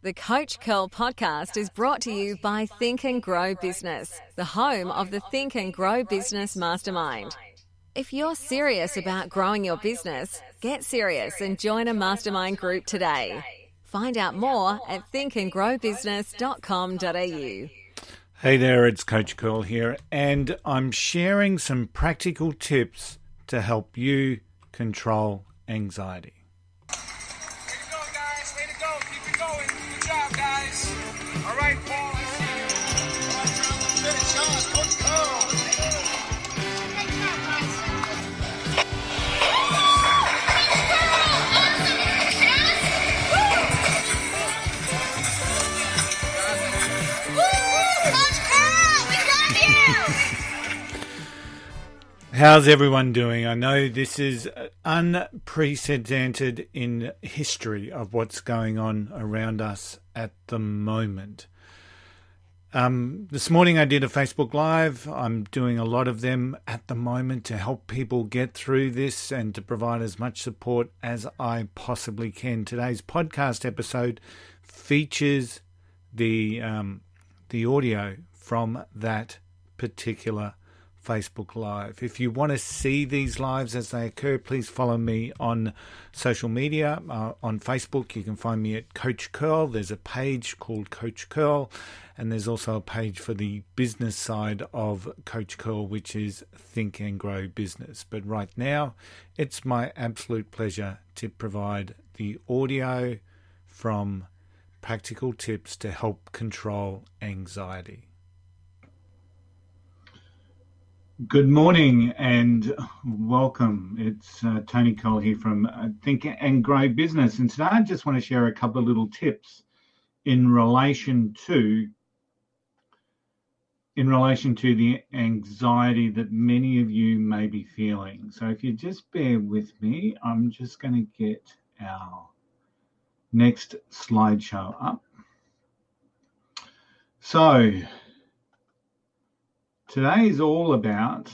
The Coach Curl podcast is brought to you by Think and Grow Business, the home of the Think and Grow Business Mastermind. If you're serious about growing your business, get serious and join a mastermind group today. Find out more at thinkandgrowbusiness.com.au. Hey there, it's Coach Curl here, and I'm sharing some practical tips to help you control anxiety. Way to go, guys. Way to go. Keep it going. Good job, guys. All right, Paul. I see you. Finish on. Coach Curl. How's everyone doing? I know this is unprecedented in history of what's going on around us at the moment. This morning I did a Facebook Live. I'm doing a lot of them at the moment to help people get through this and to provide as much support as I possibly can. Today's podcast episode features the audio from that particular Facebook Live. If you want to see these lives as they occur, please follow me on social media. On Facebook, you can find me at Coach Curl. There's a page called Coach Curl, and there's also a page for the business side of Coach Curl, which is Think and Grow Business. But right now, it's my absolute pleasure to provide the audio from Practical Tips to Help Control Anxiety. Good morning and welcome. It's Tony Cole here from Think and Grow Business, and today I just want to share a couple of little tips in relation to the anxiety that many of you may be feeling. So if you just bear with me, I'm just going to get our next slideshow up. So today is all about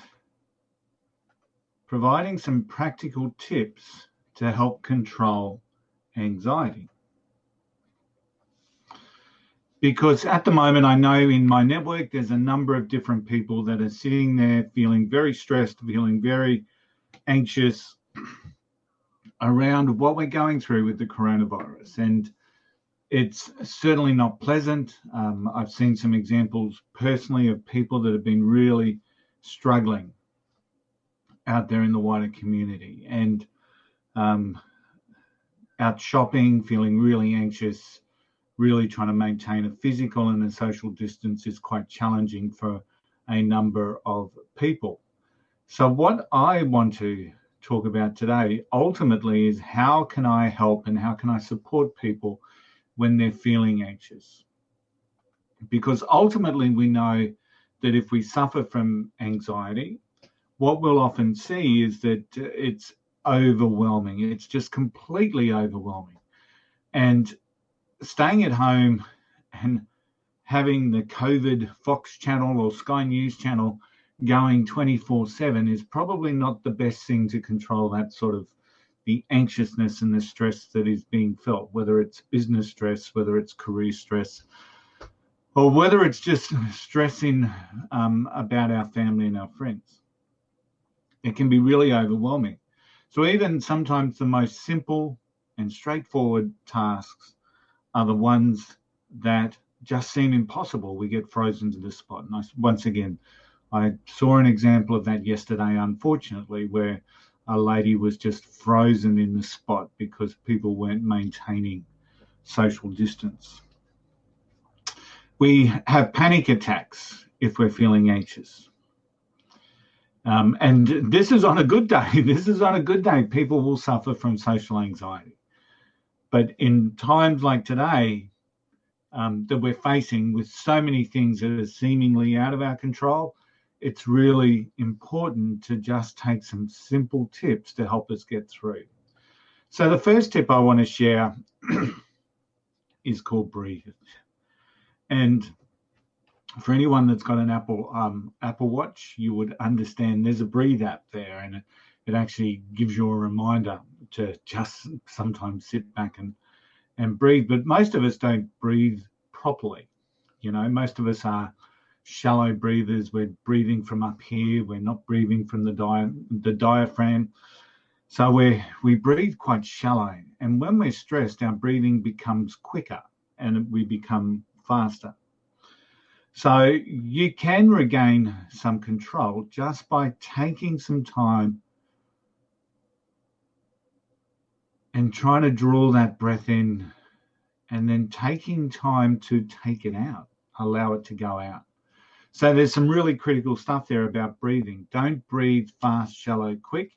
providing some practical tips to help control anxiety. Because at the moment, I know in my network, there's a number of different people that are sitting there feeling very stressed, feeling very anxious around what we're going through with the coronavirus. And it's certainly not pleasant. I've seen some examples personally of people that have been really struggling out there in the wider community and out shopping, feeling really anxious, really trying to maintain a physical and a social distance is quite challenging for a number of people. So what I want to talk about today ultimately is how can I help and how can I support people when they're feeling anxious. Because ultimately we know that if we suffer from anxiety, what we'll often see is that it's overwhelming. It's just completely overwhelming. And staying at home and having the COVID Fox channel or Sky News channel going 24/7 is probably not the best thing to control that sort of the anxiousness and the stress that is being felt, whether it's business stress, whether it's career stress, or whether it's just stressing about our family and our friends. It can be really overwhelming. So even sometimes the most simple and straightforward tasks are the ones that just seem impossible. We get frozen to the spot. And once again, I saw an example of that yesterday, unfortunately, where a lady was just frozen in the spot because people weren't maintaining social distance. We have panic attacks if we're feeling anxious. And this is on a good day. This is on a good day. People will suffer from social anxiety. But in times like today that we're facing with so many things that are seemingly out of our control, it's really important to just take some simple tips to help us get through. So the first tip I want to share is called breathe. And for anyone that's got an Apple Watch, you would understand there's a breathe app there, and it actually gives you a reminder to just sometimes sit back and breathe. But most of us don't breathe properly. You know, most of us are shallow breathers. We're breathing from up here. We're not breathing from the diaphragm. So we breathe quite shallow. And when we're stressed, our breathing becomes quicker and we become faster. So you can regain some control just by taking some time and trying to draw that breath in and then taking time to take it out, allow it to go out. So there's some really critical stuff there about breathing. Don't breathe fast, shallow, quick.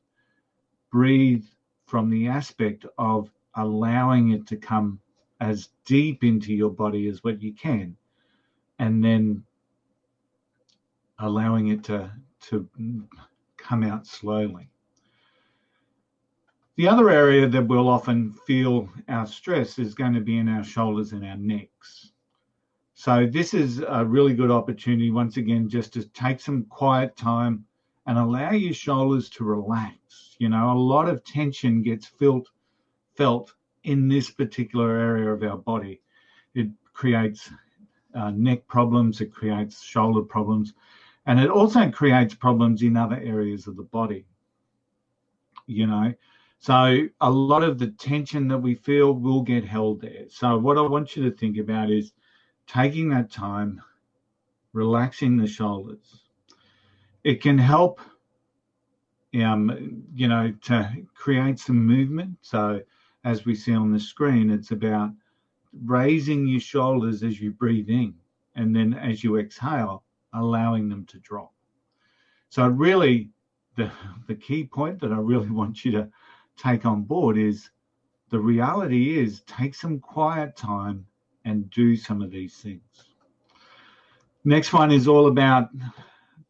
Breathe from the aspect of allowing it to come as deep into your body as what you can, and then allowing it to come out slowly. The other area that we'll often feel our stress is going to be in our shoulders and our necks. So this is a really good opportunity, once again, just to take some quiet time and allow your shoulders to relax. You know, a lot of tension gets felt in this particular area of our body. It creates neck problems, it creates shoulder problems, and it also creates problems in other areas of the body. You know, so a lot of the tension that we feel will get held there. So what I want you to think about is taking that time, relaxing the shoulders. It can help, you know, to create some movement. So as we see on the screen, it's about raising your shoulders as you breathe in, and then as you exhale, allowing them to drop. So really, the key point that I really want you to take on board is the reality is take some quiet time and do some of these things. Next one is all about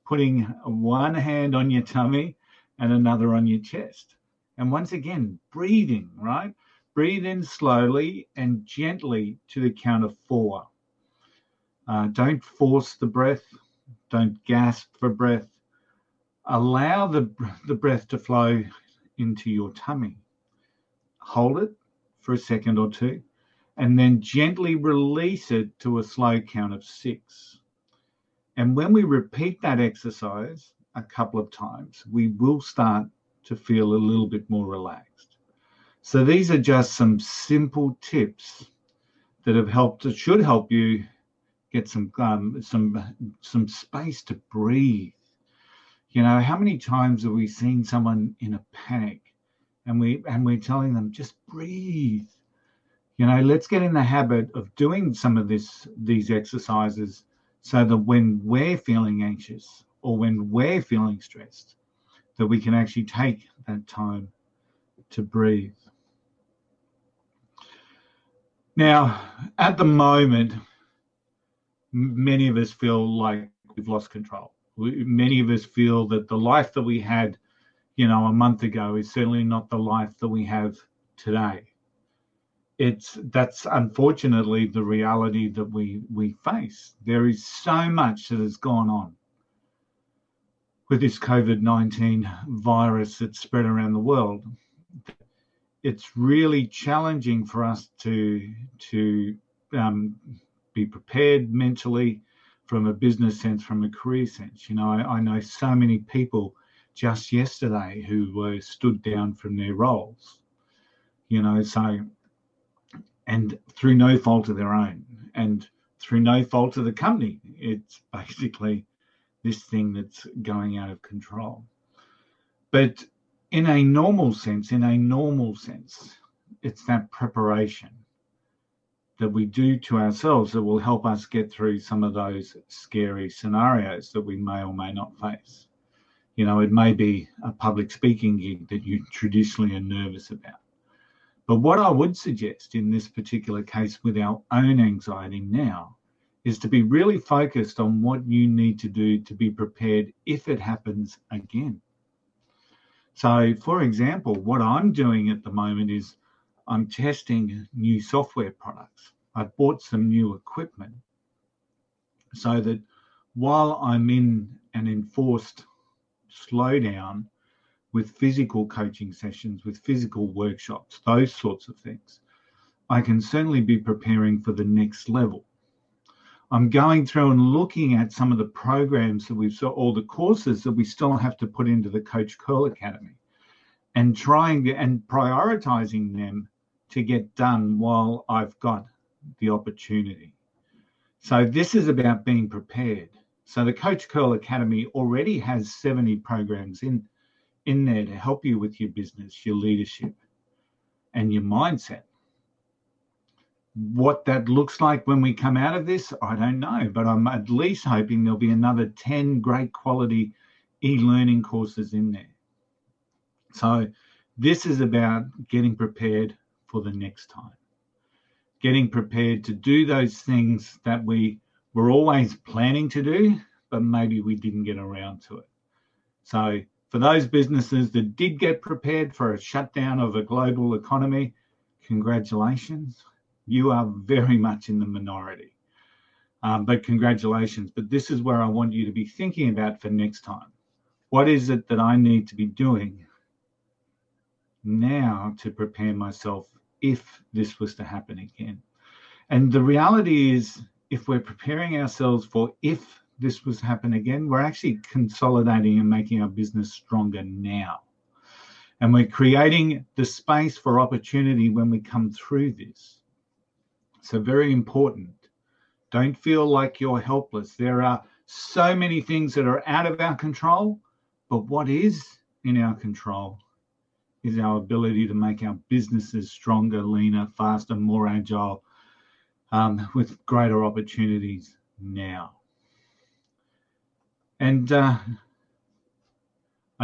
putting one hand on your tummy and another on your chest. And once again, breathing, right? Breathe in slowly and gently to the count of 4. Don't force the breath. Don't gasp for breath. Allow the breath to flow into your tummy. Hold it for a second or two, and then gently release it to a slow count of 6. And when we repeat that exercise a couple of times, we will start to feel a little bit more relaxed. So these are just some simple tips that should help you get some space to breathe. You know, how many times have we seen someone in a panic and we're telling them, just breathe. You know, let's get in the habit of doing some of these exercises so that when we're feeling anxious or when we're feeling stressed, that we can actually take that time to breathe. Now, at the moment, many of us feel like we've lost control. Many of us feel that the life that we had, you know, a month ago is certainly not the life that we have today. That's unfortunately the reality that we face. There is so much that has gone on with this COVID-19 virus that's spread around the world. It's really challenging for us to be prepared mentally, from a business sense, from a career sense. You know, I know so many people just yesterday who were stood down from their roles, you know, so, and through no fault of their own and through no fault of the company. It's basically this thing that's going out of control. But in a normal sense, it's that preparation that we do to ourselves that will help us get through some of those scary scenarios that we may or may not face. You know, it may be a public speaking gig that you traditionally are nervous about. But what I would suggest in this particular case with our own anxiety now is to be really focused on what you need to do to be prepared if it happens again. So, for example, what I'm doing at the moment is I'm testing new software products. I've bought some new equipment so that while I'm in an enforced slowdown with physical coaching sessions, with physical workshops, those sorts of things, I can certainly be preparing for the next level. I'm going through and looking at some of the programs that we've saw, all the courses that we still have to put into the Coach Curl Academy, and prioritizing them to get done while I've got the opportunity. So this is about being prepared. So the Coach Curl Academy already has 70 programs in there to help you with your business, your leadership, and your mindset. What that looks like when we come out of this, I don't know, but I'm at least hoping there'll be another 10 great quality e-learning courses in there. So this is about getting prepared for the next time, getting prepared to do those things that we were always planning to do, but maybe we didn't get around to it. So for those businesses that did get prepared for a shutdown of a global economy, congratulations. You are very much in the minority, but congratulations. But this is where I want you to be thinking about for next time. What is it that I need to be doing now to prepare myself if this was to happen again? And the reality is, if we're preparing ourselves for if this was to happen again, we're actually consolidating and making our business stronger now. And we're creating the space for opportunity when we come through this. So very important. Don't feel like you're helpless. There are so many things that are out of our control, but what is in our control is our ability to make our businesses stronger, leaner, faster, more agile, with greater opportunities now. And I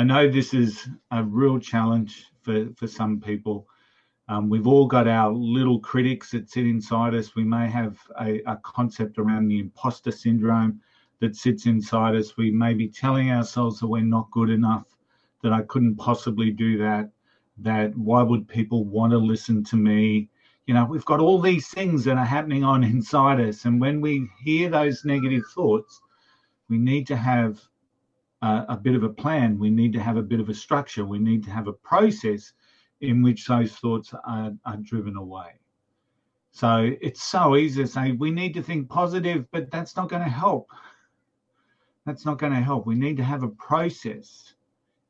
know this is a real challenge for some people. We've all got our little critics that sit inside us. We may have a concept around the imposter syndrome that sits inside us. We may be telling ourselves that we're not good enough, that I couldn't possibly do that why would people want to listen to me? You know, we've got all these things that are happening on inside us. And when we hear those negative thoughts, we need to have a bit of a plan. We need to have a bit of a structure. We need to have a process in which those thoughts are driven away. So it's so easy to say we need to think positive, but that's not going to help. That's not going to help. We need to have a process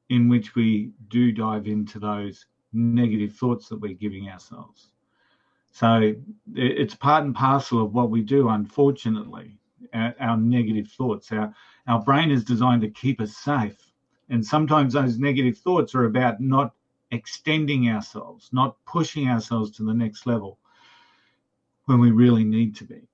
in which we do dive into those negative thoughts that we're giving ourselves. So it's part and parcel of what we do, unfortunately, our negative thoughts. Our brain is designed to keep us safe. And sometimes those negative thoughts are about not extending ourselves, not pushing ourselves to the next level when we really need to be.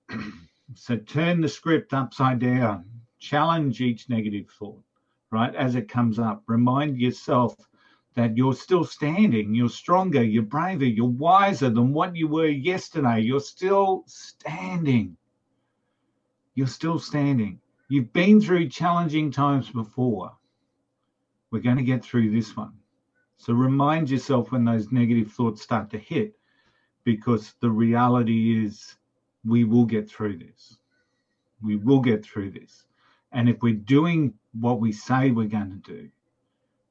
So turn the script upside down, challenge each negative thought, right? As it comes up, remind yourself that you're still standing, you're stronger, you're braver, you're wiser than what you were yesterday. You're still standing. You're still standing. You've been through challenging times before. We're going to get through this one. So remind yourself when those negative thoughts start to hit, because the reality is we will get through this. We will get through this. And if we're doing what we say we're going to do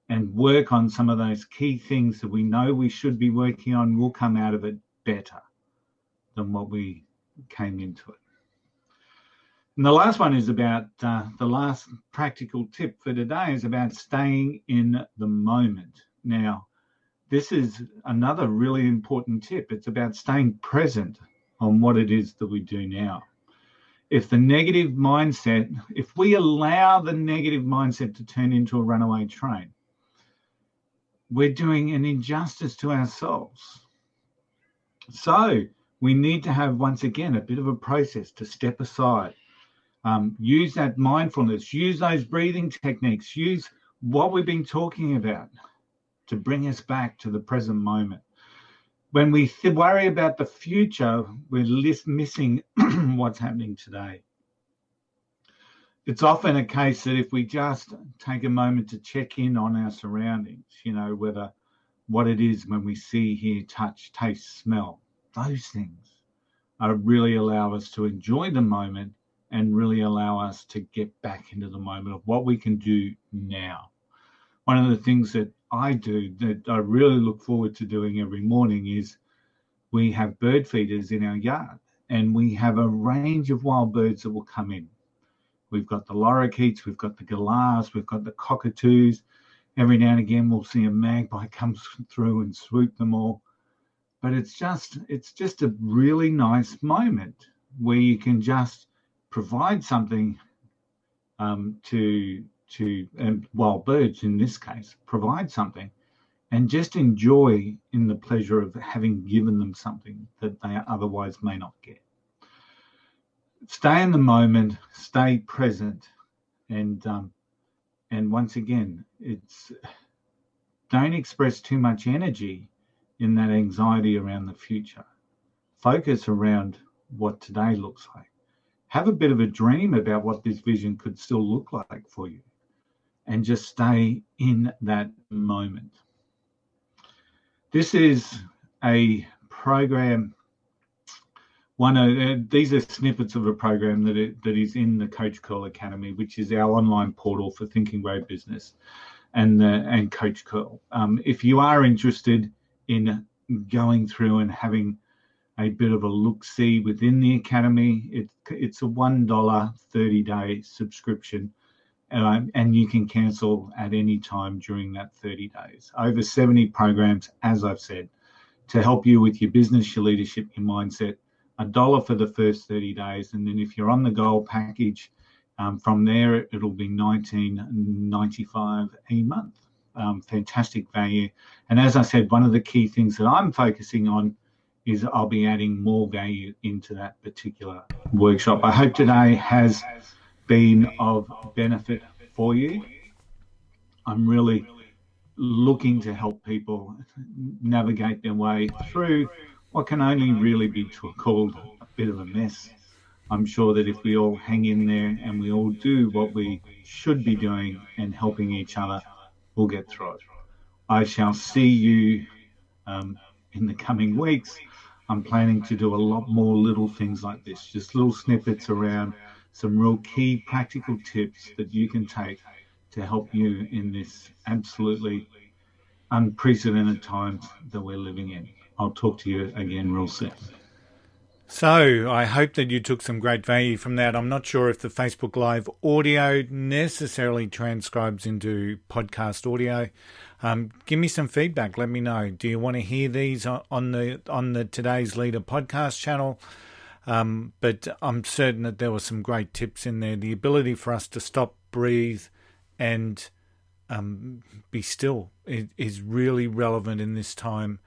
and work on some of those key things that we know we should be working on, we'll come out of it better than what we came into it. And the last one is about, the last practical tip for today is about staying in the moment. Now, this is another really important tip. It's about staying present on what it is that we do now. If the negative mindset, if we allow the negative mindset to turn into a runaway train, we're doing an injustice to ourselves. So we need to have, once again, a bit of a process to step aside. Use that mindfulness, use those breathing techniques, use what we've been talking about to bring us back to the present moment. When we worry about the future, we're missing what's happening today. It's often a case that if we just take a moment to check in on our surroundings, you know, whether what it is when we see, hear, touch, taste, smell, those things really allow us to enjoy the moment and really allow us to get back into the moment of what we can do now. One of the things that I do that I really look forward to doing every morning is we have bird feeders in our yard, and we have a range of wild birds that will come in. We've got the lorikeets, we've got the galahs, we've got the cockatoos. Every now and again, we'll see a magpie come through and swoop them all. But it's just a really nice moment where you can just provide something to wild birds, in this case, provide something, and just enjoy in the pleasure of having given them something that they otherwise may not get. Stay in the moment, stay present, and once again, don't express too much energy in that anxiety around the future. Focus around what today looks like. Have a bit of a dream about what this vision could still look like for you, and just stay in that moment. This is a program. These are snippets of a program that is in the Coach Curl Academy, which is our online portal for Think and Grow Business, and Coach Curl. If you are interested in going through and having a bit of a look-see within the academy, it's a $1 30-day subscription, and you can cancel at any time during that 30 days. Over 70 programs, as I've said, to help you with your business, your leadership, your mindset. $1 for the first 30 days, and then if you're on the gold package, from there it'll be $19.95 a month. Fantastic value. And as I said, one of the key things that I'm focusing on is I'll be adding more value into that particular workshop. I hope today has been of benefit for you. I'm really looking to help people navigate their way through what can only really be called a bit of a mess. I'm sure that if we all hang in there and we all do what we should be doing and helping each other, we'll get through it. I shall see you in the coming weeks. I'm planning to do a lot more little things like this, just little snippets around some real key practical tips that you can take to help you in this absolutely unprecedented times that we're living in. I'll talk to you again real soon. So I hope that you took some great value from that. I'm not sure if the Facebook Live audio necessarily transcribes into podcast audio. Give me some feedback. Let me know. Do you want to hear these on the Today's Leader podcast channel? But I'm certain that there were some great tips in there. The ability for us to stop, breathe, and be still is really relevant in this time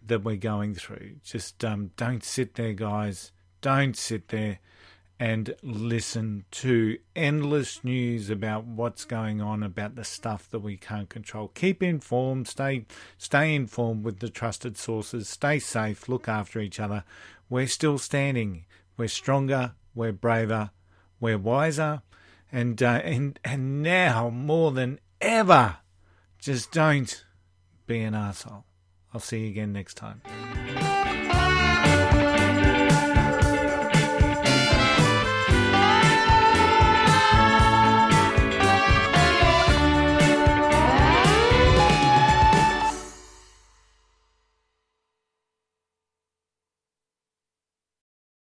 that we're going through. Just don't sit there, guys. Don't sit there and listen to endless news about what's going on, about the stuff that we can't control. Keep informed. Stay informed with the trusted sources. Stay safe. Look after each other. We're still standing. We're stronger. We're braver. We're wiser. And now more than ever, just don't be an arsehole. I'll see you again next time.